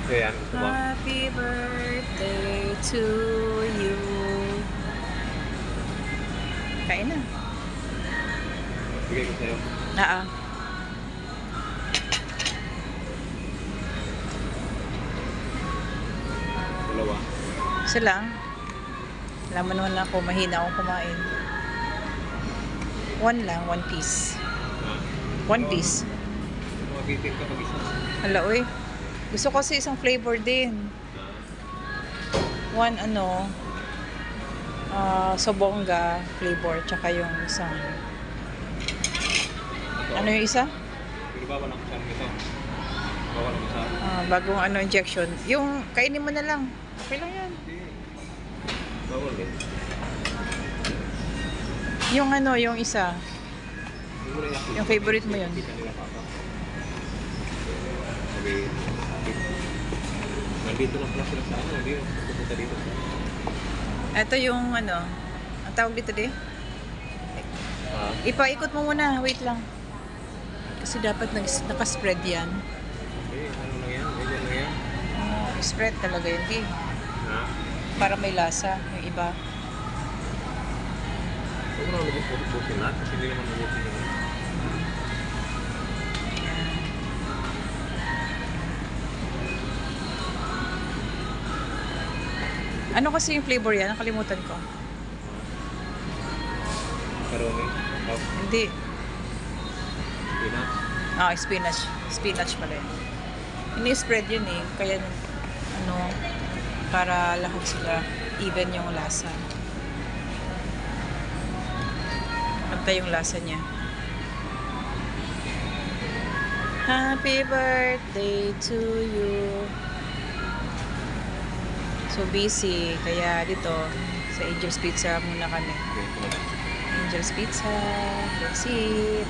Ayan, gusto mo? Happy birthday to you. Kain na. Bigay ko sa'yo. Oo. Dalawa. Isa lang. Alam mo naman ako, mahina akong kumain. One lang, one piece. Ha? One piece. Magitin ka pag-isa. Hala, uy. Gusto ko kasi isang flavor din. One, sobonga flavor, tsaka yung isang... Ano yung isa? Sige ba, walang kasama ito. Bawal ang kasama. Bagong injection. Yung, kainin mo na lang. Okay lang yan. Hindi. Bawal eh. Yung yung isa. Yung favorite mo yun. Kita nila papa. Sabi, nandito lang pala sila sa ano. Hindi yung pupunta dito sa Ito yung ang tawag dito di? Ipaikot mo muna. Wait lang. Kasi dapat nakaspread yan. Eh, ano lang yan? Ganyan lang yan. Spread talaga yun, di. Ha? Para may lasa, yung iba. Huwag mo na lubos-lubusin lahat kasi hindi naman lubusin yun. Ano kasi yung flavor yan? Nakalimutan ko. Karoni. Oh, Hindi. spinach. Spinach. Spinach pala yun. Ini-spread yun eh. Kaya, para lahat sila even yung lasa. Pantay yung lasa niya. Happy birthday to you. So busy. Kaya dito, sa Angel's Pizza muna kami. Okay, ito na. Angel's Pizza. That's it.